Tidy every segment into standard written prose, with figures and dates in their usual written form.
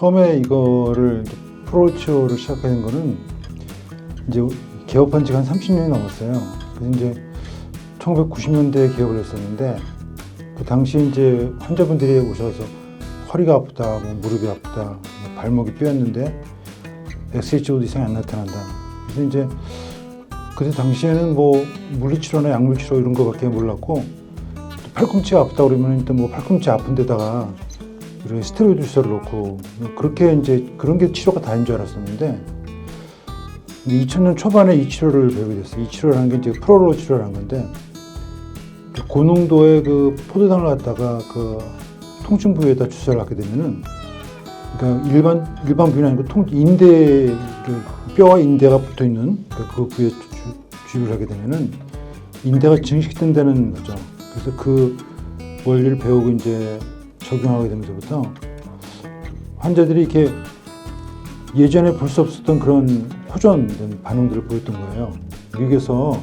처음에 이거를 프로치오를 시작하게 된 거는 이제 개업한 지가 한 30년이 넘었어요. 그래서 이제 1990년대에 개업을 했었는데 그 당시 이제 환자분들이 오셔서 허리가 아프다, 뭐 무릎이 아프다, 뭐 발목이 삐었는데 SHO도 이상이 안 나타난다. 그래서 이제 그때 당시에는 뭐 물리치료나 약물치료 이런 거밖에 몰랐고 팔꿈치가 아프다 그러면 일단 뭐 팔꿈치 아픈 데다가 이렇게 스테로이드 주사를 놓고 그렇게 이제 그런 게 치료가 다인 줄 알았었는데 2000년 초반에 이 치료를 배우게 됐어요. 이 치료라는 게 이제 프로로 치료라는 건데 고농도의 그 포도당을 갖다가 그 통증 부위에다 주사를 하게 되면은 그러니까 일반 부위는 아니고 인대 뼈와 인대가 붙어 있는 그 부위에 주입을 하게 되면은 인대가 증식된다는 거죠. 그래서 그 원리를 배우고 이제 적용하게 되면서부터 환자들이 이렇게 예전에 볼 수 없었던 그런 호전된 반응들을 보였던 거예요. 미국에서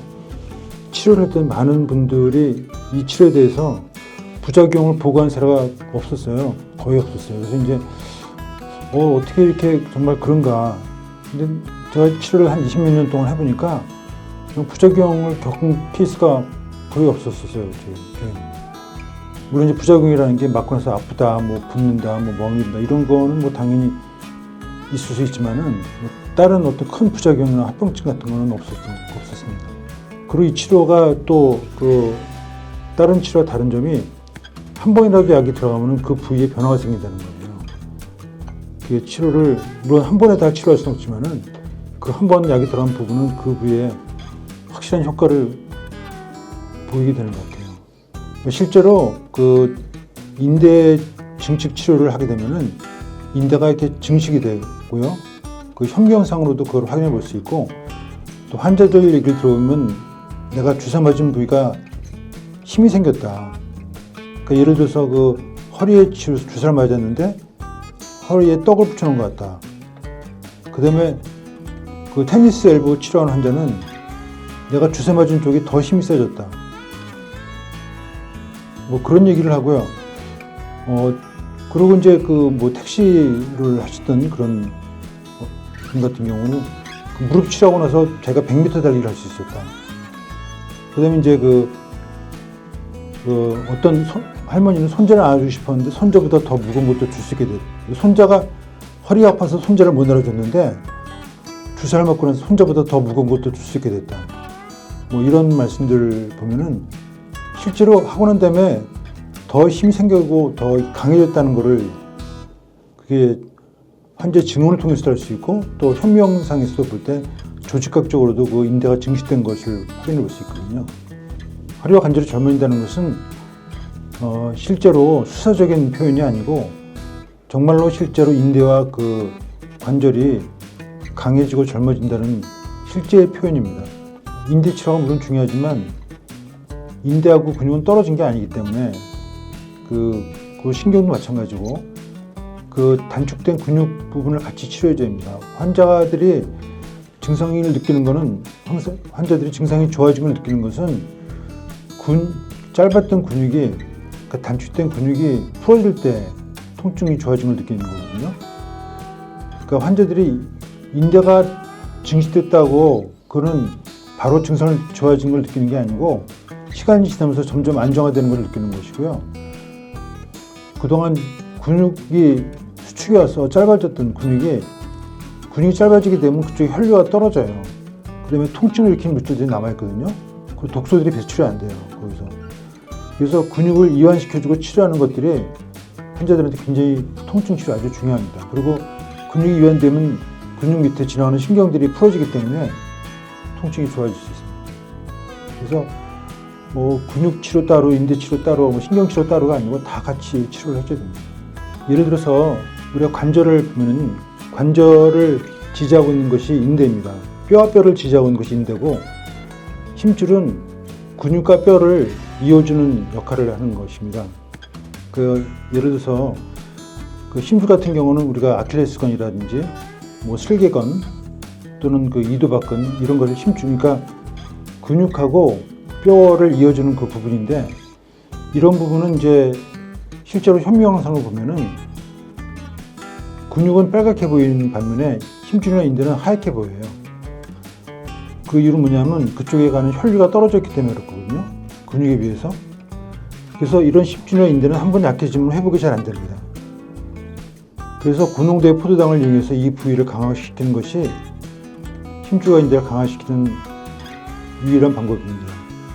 치료를 했던 많은 분들이 이 치료에 대해서 부작용을 보고한 사례가 없었어요. 거의 없었어요. 그래서 이제 어떻게 이렇게 정말 그런가. 근데 제가 치료를 한 20몇 년 동안 해보니까 부작용을 겪은 케이스가 거의 없었어요. 물론 이제 부작용이라는 게 맞고 나서 아프다, 뭐 붓는다, 뭐 멍이 든다 이런 거는 뭐 당연히 있을 수 있지만은 뭐 다른 어떤 큰 부작용이나 합병증 같은 거는 없었습니다. 그리고 이 치료가 또 그 다른 치료와 다른 점이 한 번이라도 약이 들어가면 그 부위에 변화가 생긴다는 거예요. 그 치료를 물론 한 번에 다 치료할 수는 없지만은 그 한 번 약이 들어간 부분은 그 부위에 확실한 효과를 보이게 되는 것 같아요. 실제로 그 인대 증식 치료를 하게 되면은 인대가 이렇게 증식이 되고요. 그 현미경상으로도 그걸 확인해 볼 수 있고 또 환자들 얘기를 들어보면 내가 주사 맞은 부위가 힘이 생겼다. 그러니까 예를 들어서 그 허리에 주사를 맞았는데 허리에 떡을 붙여놓은 것 같다. 그 다음에 그 테니스 엘보 치료하는 환자는 내가 주사 맞은 쪽이 더 힘이 세졌다. 뭐 그런 얘기를 하고요. 그리고 이제 그 뭐 택시를 하시던 그런 분 같은 경우는 그 무릎 치료하고 나서 제가 100m 달리기를 할 수 있었다. 그 다음에 이제 어떤 할머니는 손자를 안아주고 싶었는데 손자보다 더 무거운 것도 줄 수 있게 됐다. 손자가 허리가 아파서 손자를 못 안아줬는데 주사를 맞고 나서 손자보다 더 무거운 것도 줄 수 있게 됐다. 뭐 이런 말씀들 보면은 실제로 하고 난 다음에 더 힘이 생기고 더 강해졌다는 거를 그게 환자 증언을 통해서도 알 수 있고 또 현미경상에서도 볼 때 조직학적으로도 그 인대가 증식된 것을 확인해 볼 수 있거든요. 허리와 관절이 젊어진다는 것은 실제로 수사적인 표현이 아니고 정말로 실제로 인대와 그 관절이 강해지고 젊어진다는 실제의 표현입니다. 인대 치료가 물론 중요하지만 인대하고 근육은 떨어진 게 아니기 때문에 그 신경도 마찬가지고 그 단축된 근육 부분을 같이 치료해줘야 합니다. 환자들이 증상을 느끼는 거는 항상 환자들이 증상이 좋아진 걸 느끼는 것은 짧았던 근육이 그러니까 단축된 근육이 풀어질 때 통증이 좋아진 걸 느끼는 거거든요. 그러니까 환자들이 인대가 증식됐다고 그거는 바로 증상을 좋아진 걸 느끼는 게 아니고 시간이 지나면서 점점 안정화되는 걸 느끼는 것이고요. 그동안 근육이 수축이 와서 짧아졌던 근육이 짧아지게 되면 그쪽에 혈류가 떨어져요. 그 다음에 통증을 일으키는 물질들이 남아있거든요. 그리고 독소들이 배출이 안 돼요. 거기서. 그래서 근육을 이완시켜주고 치료하는 것들이 환자들한테 굉장히 통증 치료 아주 중요합니다. 그리고 근육이 이완되면 근육 밑에 지나가는 신경들이 풀어지기 때문에 통증이 좋아질 수 있습니다. 그래서 뭐 근육 치료 따로, 인대 치료 따로, 뭐 신경 치료 따로가 아니고 다 같이 치료를 해줘야 됩니다. 예를 들어서 우리가 관절을 보면은 관절을 지지하고 있는 것이 인대입니다. 뼈와 뼈를 지지하고 있는 것이 인대고 힘줄은 근육과 뼈를 이어주는 역할을 하는 것입니다. 예를 들어서 그 힘줄 같은 경우는 우리가 아킬레스건이라든지 뭐 슬개건 또는 그 이두박근 이런 것을 힘줄, 그러니까 근육하고 뼈를 이어주는 그 부분인데 이런 부분은 이제 실제로 현미경상을 보면은 근육은 빨갛게 보이는 반면에 힘줄이나 인대는 하얗게 보여요. 그 이유는 뭐냐면 그쪽에 가는 혈류가 떨어져 있기 때문에 그렇거든요. 근육에 비해서. 그래서 이런 힘줄이나 인대는 한번 약해지면 회복이 잘 안 됩니다. 그래서 고농도의 포도당을 이용해서 이 부위를 강화시키는 것이 힘줄과 인대를 강화시키는 유일한 방법입니다.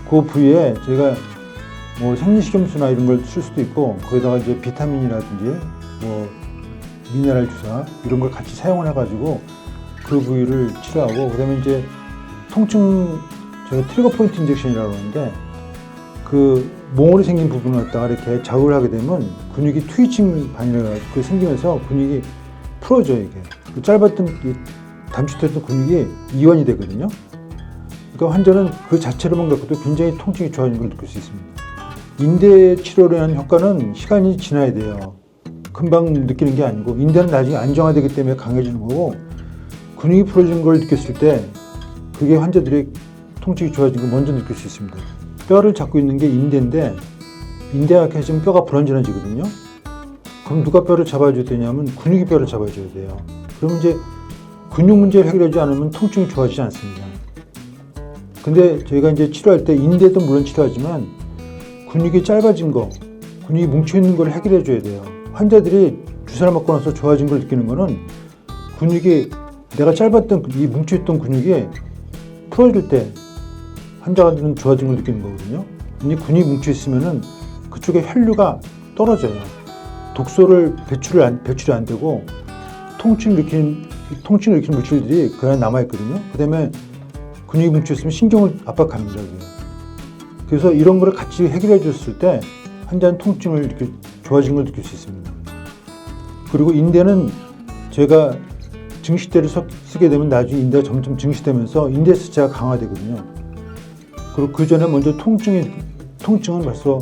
그 부위에 저희가 뭐 생리식염수나 이런 걸 쓸 수도 있고, 거기다가 이제 비타민이라든지 뭐 미네랄 주사 이런 걸 같이 사용을 해가지고 그 부위를 치료하고, 그다음에 이제 통증, 제가 트리거 포인트 인젝션이라고 하는데, 그 몽골이 생긴 부분을 갖다가 이렇게 자극을 하게 되면 근육이 트위칭 반이라고 생기면서 근육이 풀어져요. 이게 그 짧았던 단축됐던 근육이 이완이 되거든요. 그러니까 환자는 그 자체로만 갖고도 굉장히 통증이 좋아지는 걸 느낄 수 있습니다. 인대 치료를 한 효과는 시간이 지나야 돼요. 금방 느끼는 게 아니고, 인대는 나중에 안정화되기 때문에 강해지는 거고, 근육이 풀어지는 걸 느꼈을 때 그게 환자들의 통증이 좋아지는 걸 먼저 느낄 수 있습니다. 뼈를 잡고 있는 게 인대인데, 인대가 약해지면 뼈가 불안전해지거든요. 그럼 누가 뼈를 잡아줘야 되냐면 근육이 뼈를 잡아줘야 돼요. 그럼 이제 근육 문제를 해결하지 않으면 통증이 좋아지지 않습니다. 근데 저희가 이제 치료할 때 인대도 물론 치료하지만 근육이 짧아진 거, 근육이 뭉쳐있는 걸 해결해 줘야 돼요. 환자들이 주사를 맞고 나서 좋아진 걸 느끼는 거는 근육이, 내가 짧았던 이 뭉쳐있던 근육이 풀어질 때 환자들은 좋아진 걸 느끼는 거거든요. 근데 근육이 뭉쳐있으면은 그쪽에 혈류가 떨어져요. 독소를 배출이 안 되고 통증을 일으키는 물질들이 그 안에 남아있거든요. 그 다음에 근육이 뭉쳐있으면 신경을 압박합니다. 그래서 이런 거를 같이 해결해 줬을 때 환자는 통증을 이렇게 좋아지는 걸 느낄 수 있습니다. 그리고 인대는 제가 증식대를 쓰게 되면 나중에 인대가 점점 증식되면서 인대 숫자가 강화되거든요. 그리고 그 전에 먼저 통증은 벌써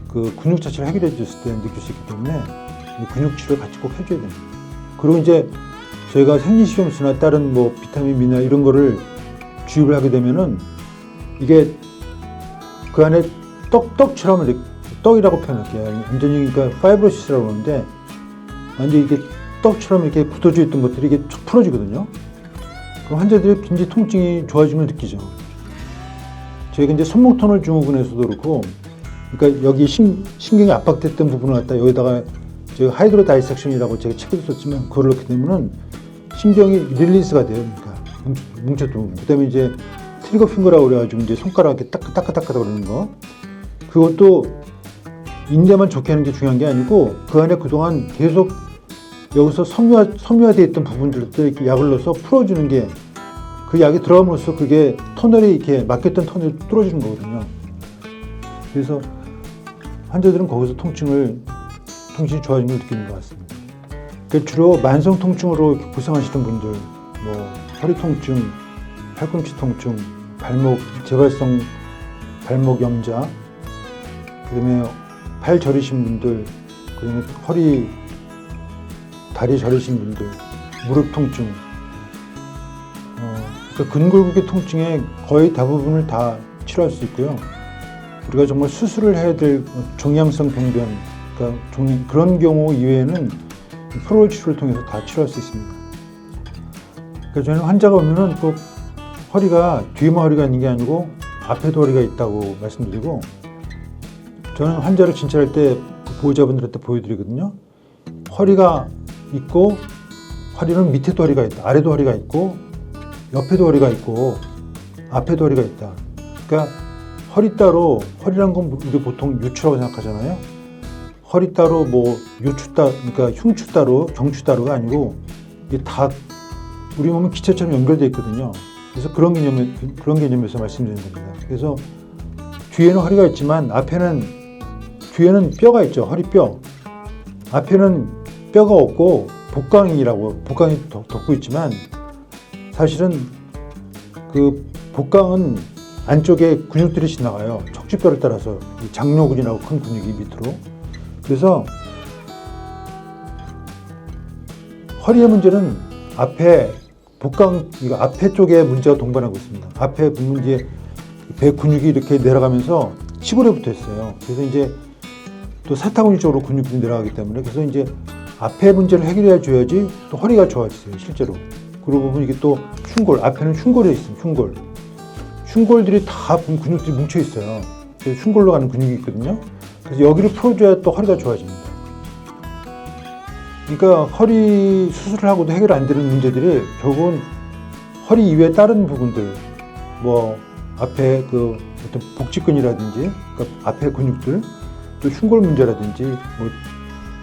그 근육 자체를 해결해 줬을 때 느낄 수 있기 때문에 근육 치료를 같이 꼭 해줘야 됩니다. 그리고 이제 저희가 생리식염수나 다른 뭐 비타민, 미네랄 이런 거를 주입을 하게 되면은 이게 그 안에 떡처럼 이렇게, 떡이라고 표현할게요. 완전히 그러니까 파이브로시스라고 그러는데 완전히 이게 떡처럼 이렇게 굳어져 있던 것들이 이게 쭉 풀어지거든요. 그럼 환자들이 굉장히 통증이 좋아짐을 느끼죠. 저희가 이제 손목터널 증후군에서도 그렇고, 그러니까 여기 신경이 압박됐던 부분을 갖다 여기다가 제가 하이드로 다이섹션이라고 제가 책에도 썼지만 그걸 넣게 되면은 신경이 릴리스가 돼요. 그러니까 뭉쳤던 부분. 그다음에 이제 트리거 핑거라고 그래가지고 이제 손가락 이렇게 따끄따끄 그러는 거. 그것도 인대만 좋게 하는 게 중요한 게 아니고 그 안에 그동안 계속 여기서 섬유화되어 있던 부분들도 이렇게 약을 넣어서 풀어주는 게, 그 약이 들어감으로써 그게 터널이 이렇게 막혔던 터널이 뚫어지는 거거든요. 그래서 환자들은 거기서 통증이 좋아지는 걸 느끼는 것 같습니다. 그러니까 주로 만성 통증으로 고생하시던 분들, 뭐 허리 통증, 팔꿈치 통증, 재발성 발목 염좌, 그다음에 팔 저리신 분들, 그다음에 허리, 다리 저리신 분들, 무릎 통증, 그러니까 근골격계 통증의 거의 대부분을 다 치료할 수 있고요. 우리가 정말 수술을 해야 될 종양성 병변, 그러니까 그런 경우 이외에는 프로롤 치료를 통해서 다 치료할 수 있습니다. 그러니까 저는 환자가 오면은 꼭 허리가 뒤에만 허리가 있는 게 아니고 앞에도 허리가 있다고 말씀드리고, 저는 환자를 진찰할 때 보호자분들한테 보여드리거든요. 허리가 있고, 허리는 밑에도 허리가 있다, 아래도 허리가 있고, 옆에도 허리가 있고, 앞에도 허리가 있다. 그러니까 허리 따로, 허리란 건 우리 보통 유추라고 생각하잖아요. 허리 따로, 뭐 요추 따로, 그러니까 흉추 따로, 경추 따로가 아니고 이게 다 우리 몸은 기체처럼 연결되어 있거든요. 그래서 그런 개념에서 말씀드리는 겁니다. 그래서 뒤에는 허리가 있지만 뒤에는 뼈가 있죠. 허리뼈. 앞에는 뼈가 없고 복강이 덮고 있지만, 사실은 그 복강은 안쪽에 근육들이 지나가요. 척추뼈를 따라서 장요근이라고 큰 근육이 밑으로. 그래서 허리의 문제는 앞에 앞에 쪽에 문제가 동반하고 있습니다. 앞에 문제, 배 근육이 이렇게 내려가면서 치골에 붙어 있어요. 그래서 이제 또 사타구니 쪽으로 근육이 내려가기 때문에, 그래서 이제 앞에 문제를 해결해 줘야지 또 허리가 좋아지세요, 실제로. 그러고 보면 이게 또 흉골, 앞에는 흉골이 있습니다. 흉골. 흉골들이 다 근육들이 뭉쳐 있어요. 그래서 흉골로 가는 근육이 있거든요. 그래서 여기를 풀어줘야 또 허리가 좋아집니다. 그러니까 허리 수술을 하고도 해결 안 되는 문제들이 결국은 허리 이외에 다른 부분들, 뭐 앞에 그 어떤 복직근이라든지, 그러니까 앞에 근육들, 또 흉골 문제라든지, 뭐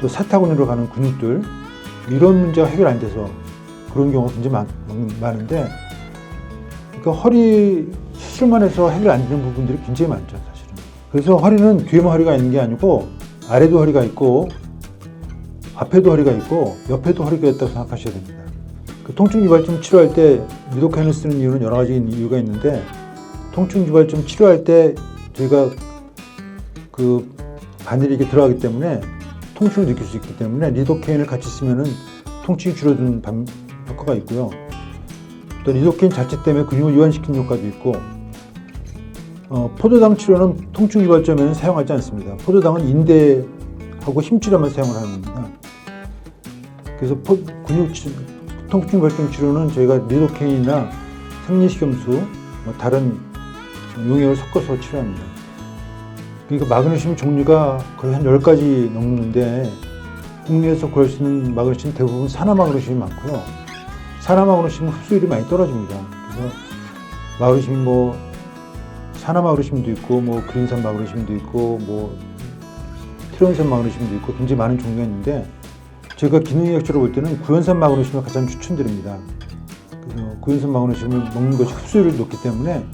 또 사타구니로 가는 근육들, 이런 문제가 해결 안 돼서 그런 경우가 굉장히 많은데, 그러니까 허리 수술만 해서 해결 안 되는 부분들이 굉장히 많죠, 사실은. 그래서 허리는 뒤에만 허리가 있는 게 아니고 아래도 허리가 있고 앞에도 허리가 있고 옆에도 허리가 있다고 생각하셔야 됩니다. 그 통증 유발점 치료할 때 리도카인을 쓰는 이유는 여러 가지 이유가 있는데, 통증 유발점 치료할 때 저희가 그 바늘이 이렇게 들어가기 때문에 통증을 느낄 수 있기 때문에 리도케인을 같이 쓰면은 통증이 줄어드는 효과가 있고요. 또 리도케인 자체 때문에 근육을 이완시키는 효과도 있고, 포도당 치료는 통증 유발점에는 사용하지 않습니다. 포도당은 인대하고 힘줄에만 사용을 하는 겁니다. 그래서 통증 유발점 치료는 저희가 리도케인이나 생리식염수, 뭐 다른 용액을 섞어서 치료합니다. 그러니까 마그네슘 종류가 거의 한 10가지 넘는데, 국내에서 구할 수 있는 마그네슘 대부분 산화마그네슘이 많고요. 산화마그네슘은 흡수율이 많이 떨어집니다. 그래서 마그네슘이 뭐 산화마그네슘도 있고, 뭐 그린산 마그네슘도 있고, 뭐 트랜산 마그네슘도 있고, 굉장히 많은 종류가 있는데, 제가 기능의학적으로 볼 때는 구연산 마그네슘을 가장 추천드립니다. 그래서 구연산 마그네슘을 먹는 것이 흡수율이 높기 때문에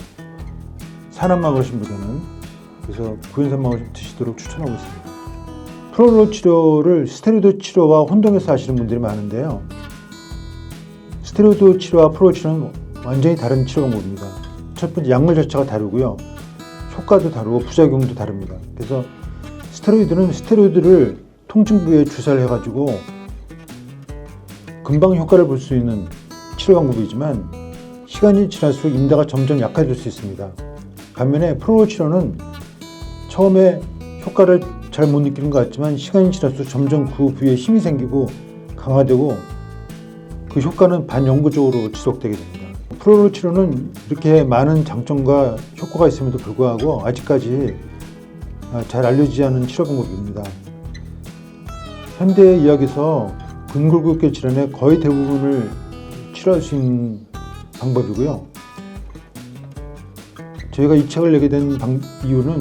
산화 마그네슘보다는, 그래서 구연산 마그네슘 드시도록 추천하고 있습니다. 프로롤 치료를 스테로이드 치료와 혼동해서 하시는 분들이 많은데요. 스테로이드 치료와 프로롤 치료는 완전히 다른 치료 방법입니다. 첫 번째, 약물 자체가 다르고요. 효과도 다르고 부작용도 다릅니다. 그래서 스테로이드를 통증 부위에 주사를 해가지고 금방 효과를 볼 수 있는 치료 방법이지만, 시간이 지날수록 인대가 점점 약해질 수 있습니다. 반면에 프로롤 치료는 처음에 효과를 잘 못 느끼는 것 같지만, 시간이 지날수록 점점 그 부위에 힘이 생기고 강화되고, 그 효과는 반영구적으로 지속되게 됩니다. 프로롤 치료는 이렇게 많은 장점과 효과가 있음에도 불구하고 아직까지 잘 알려지지 않은 치료 방법입니다. 현대의학에서 근골격계 질환의 거의 대부분을 치료할 수 있는 방법이고요. 저희가 이 책을 내게 된 이유는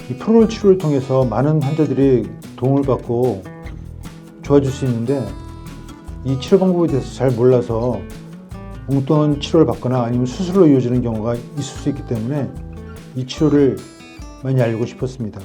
이 프로롤 치료를 통해서 많은 환자들이 도움을 받고 좋아질 수 있는데, 이 치료 방법에 대해서 잘 몰라서 엉뚱한 치료를 받거나 아니면 수술로 이어지는 경우가 있을 수 있기 때문에 이 치료를 많이 알리고 싶었습니다.